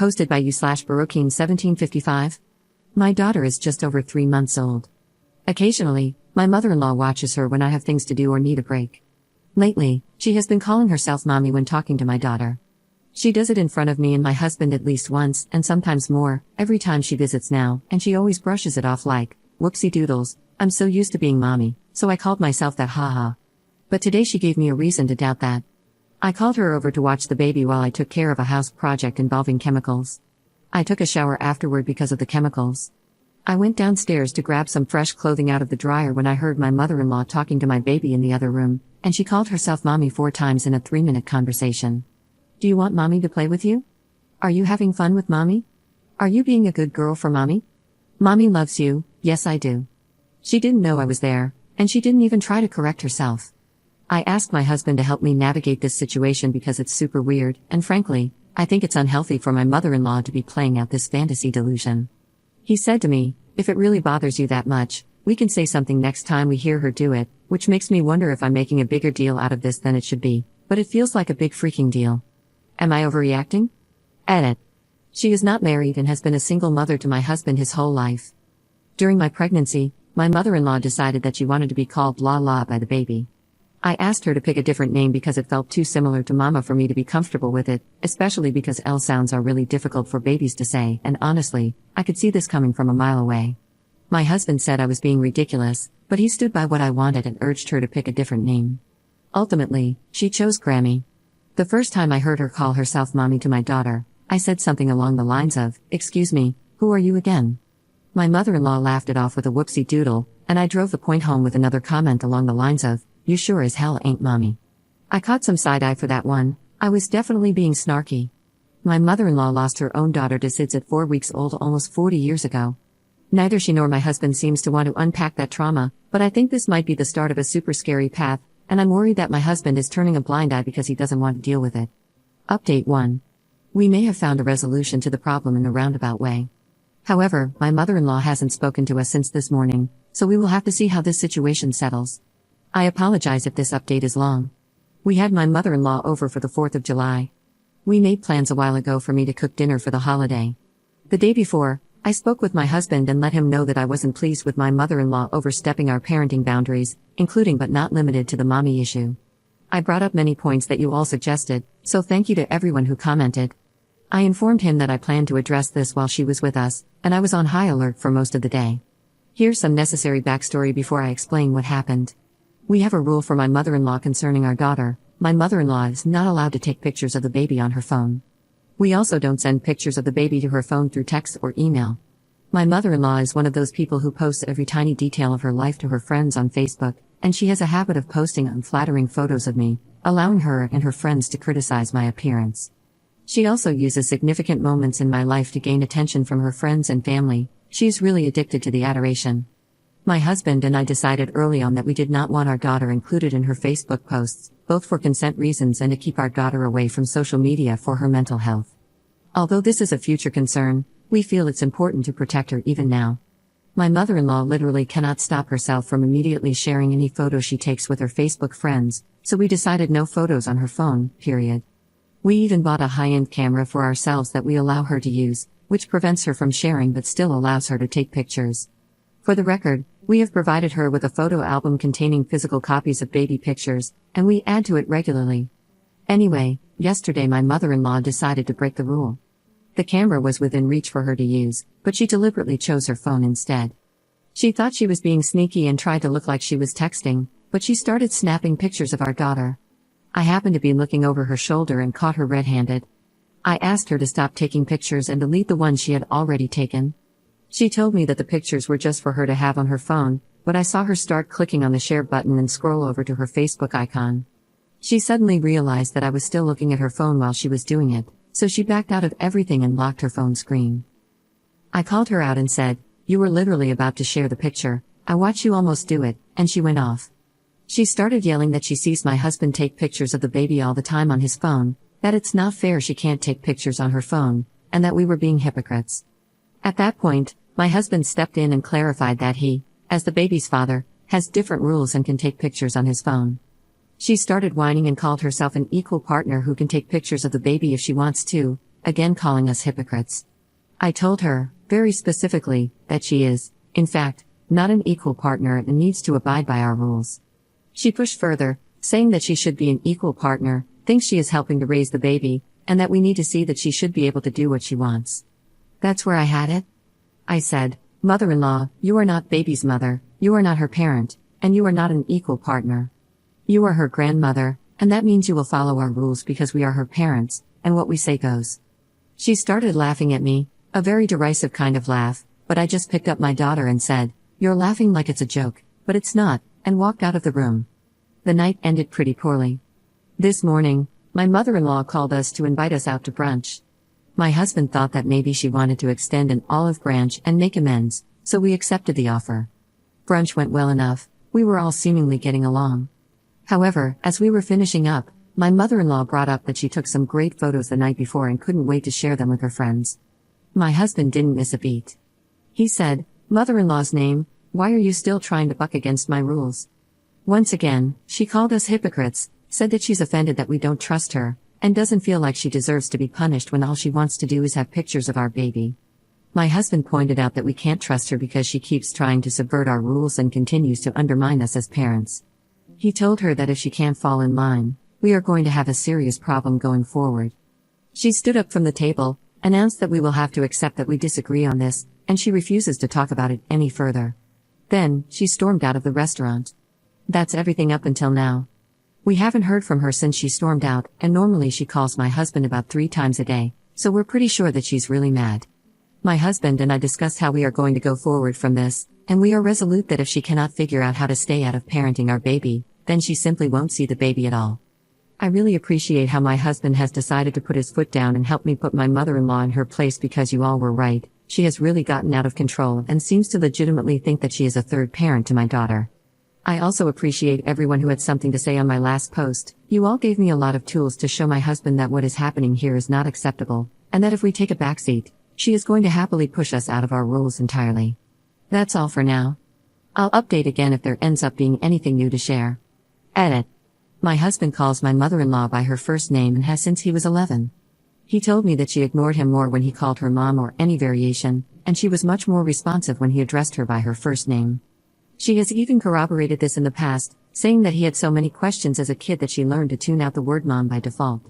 Posted by you/Baroquine1755. My daughter is just over 3 months old. Occasionally, my mother-in-law watches her when I have things to do or need a break. Lately, she has been calling herself mommy when talking to my daughter. She does it in front of me and my husband at least once, and sometimes more, every time she visits now, and she always brushes it off like, whoopsie doodles, I'm so used to being mommy, so I called myself that, haha. But today she gave me a reason to doubt that. I called her over to watch the baby while I took care of a house project involving chemicals. I took a shower afterward because of the chemicals. I went downstairs to grab some fresh clothing out of the dryer when I heard my mother-in-law talking to my baby in the other room, and she called herself mommy 4 times in a 3-minute conversation. Do you want mommy to play with you? Are you having fun with mommy? Are you being a good girl for mommy? Mommy loves you, yes I do. She didn't know I was there, and she didn't even try to correct herself. I asked my husband to help me navigate this situation because it's super weird, and frankly, I think it's unhealthy for my mother-in-law to be playing out this fantasy delusion. He said to me, if it really bothers you that much, we can say something next time we hear her do it, which makes me wonder if I'm making a bigger deal out of this than it should be, but it feels like a big freaking deal. Am I overreacting? Edit. She is not married and has been a single mother to my husband his whole life. During my pregnancy, my mother-in-law decided that she wanted to be called La La by the baby. I asked her to pick a different name because it felt too similar to Mama for me to be comfortable with it, especially because L sounds are really difficult for babies to say, and honestly, I could see this coming from a mile away. My husband said I was being ridiculous, but he stood by what I wanted and urged her to pick a different name. Ultimately, she chose Grammy. The first time I heard her call herself mommy to my daughter, I said something along the lines of, "Excuse me, who are you again?" My mother-in-law laughed it off with a whoopsie doodle, and I drove the point home with another comment along the lines of, "You sure as hell ain't mommy." I caught some side-eye for that one. I was definitely being snarky. My mother-in-law lost her own daughter to SIDS at 4 weeks old almost 40 years ago. Neither she nor my husband seems to want to unpack that trauma, but I think this might be the start of a super scary path, and I'm worried that my husband is turning a blind eye because he doesn't want to deal with it. Update 1. We may have found a resolution to the problem in a roundabout way. However, my mother-in-law hasn't spoken to us since this morning, so we will have to see how this situation settles. I apologize if this update is long. We had my mother-in-law over for the 4th of July. We made plans a while ago for me to cook dinner for the holiday. The day before, I spoke with my husband and let him know that I wasn't pleased with my mother-in-law overstepping our parenting boundaries, including but not limited to the mommy issue. I brought up many points that you all suggested, so thank you to everyone who commented. I informed him that I planned to address this while she was with us, and I was on high alert for most of the day. Here's some necessary backstory before I explain what happened. We have a rule for my mother-in-law concerning our daughter. My mother-in-law is not allowed to take pictures of the baby on her phone. We also don't send pictures of the baby to her phone through text or email. My mother-in-law is one of those people who posts every tiny detail of her life to her friends on Facebook, and she has a habit of posting unflattering photos of me, allowing her and her friends to criticize my appearance. She also uses significant moments in my life to gain attention from her friends and family. She's really addicted to the adoration. My husband and I decided early on that we did not want our daughter included in her Facebook posts, both for consent reasons and to keep our daughter away from social media for her mental health. Although this is a future concern, we feel it's important to protect her even now. My mother-in-law literally cannot stop herself from immediately sharing any photos she takes with her Facebook friends, so we decided no photos on her phone, period. We even bought a high-end camera for ourselves that we allow her to use, which prevents her from sharing but still allows her to take pictures. For the record, we have provided her with a photo album containing physical copies of baby pictures, and we add to it regularly. Anyway, yesterday my mother-in-law decided to break the rule. The camera was within reach for her to use, but she deliberately chose her phone instead. She thought she was being sneaky and tried to look like she was texting, but she started snapping pictures of our daughter. I happened to be looking over her shoulder and caught her red-handed. I asked her to stop taking pictures and delete the ones she had already taken. She told me that the pictures were just for her to have on her phone, but I saw her start clicking on the share button and scroll over to her Facebook icon. She suddenly realized that I was still looking at her phone while she was doing it, so she backed out of everything and locked her phone screen. I called her out and said, "You were literally about to share the picture, I watched you almost do it," and she went off. She started yelling that she sees my husband take pictures of the baby all the time on his phone, that it's not fair she can't take pictures on her phone, and that we were being hypocrites. At that point, my husband stepped in and clarified that he, as the baby's father, has different rules and can take pictures on his phone. She started whining and called herself an equal partner who can take pictures of the baby if she wants to, again calling us hypocrites. I told her, very specifically, that she is, in fact, not an equal partner and needs to abide by our rules. She pushed further, saying that she should be an equal partner, thinks she is helping to raise the baby, and that we need to see that she should be able to do what she wants. That's where I had it. I said, "Mother-in-law, you are not baby's mother, you are not her parent, and you are not an equal partner. You are her grandmother, and that means you will follow our rules because we are her parents, and what we say goes." She started laughing at me, a very derisive kind of laugh, but I just picked up my daughter and said, "You're laughing like it's a joke, but it's not," and walked out of the room. The night ended pretty poorly. This morning, my mother-in-law called us to invite us out to brunch. My husband thought that maybe she wanted to extend an olive branch and make amends, so we accepted the offer. Brunch went well enough, we were all seemingly getting along. However, as we were finishing up, my mother-in-law brought up that she took some great photos the night before and couldn't wait to share them with her friends. My husband didn't miss a beat. He said, "Mother-in-law's name, why are you still trying to buck against my rules?" Once again, she called us hypocrites, said that she's offended that we don't trust her, and doesn't feel like she deserves to be punished when all she wants to do is have pictures of our baby. My husband pointed out that we can't trust her because she keeps trying to subvert our rules and continues to undermine us as parents. He told her that if she can't fall in line, we are going to have a serious problem going forward. She stood up from the table, announced that we will have to accept that we disagree on this, and she refuses to talk about it any further. Then, she stormed out of the restaurant. That's everything up until now. We haven't heard from her since she stormed out, and normally she calls my husband about 3 times a day, so we're pretty sure that she's really mad. My husband and I discussed how we are going to go forward from this, and we are resolute that if she cannot figure out how to stay out of parenting our baby, then she simply won't see the baby at all. I really appreciate how my husband has decided to put his foot down and help me put my mother-in-law in her place because you all were right. She has really gotten out of control and seems to legitimately think that she is a third parent to my daughter. I also appreciate everyone who had something to say on my last post. You all gave me a lot of tools to show my husband that what is happening here is not acceptable, and that if we take a backseat, she is going to happily push us out of our rules entirely. That's all for now. I'll update again if there ends up being anything new to share. Edit. My husband calls my mother-in-law by her first name and has since he was 11. He told me that she ignored him more when he called her mom or any variation, and she was much more responsive when he addressed her by her first name. She has even corroborated this in the past, saying that he had so many questions as a kid that she learned to tune out the word mom by default.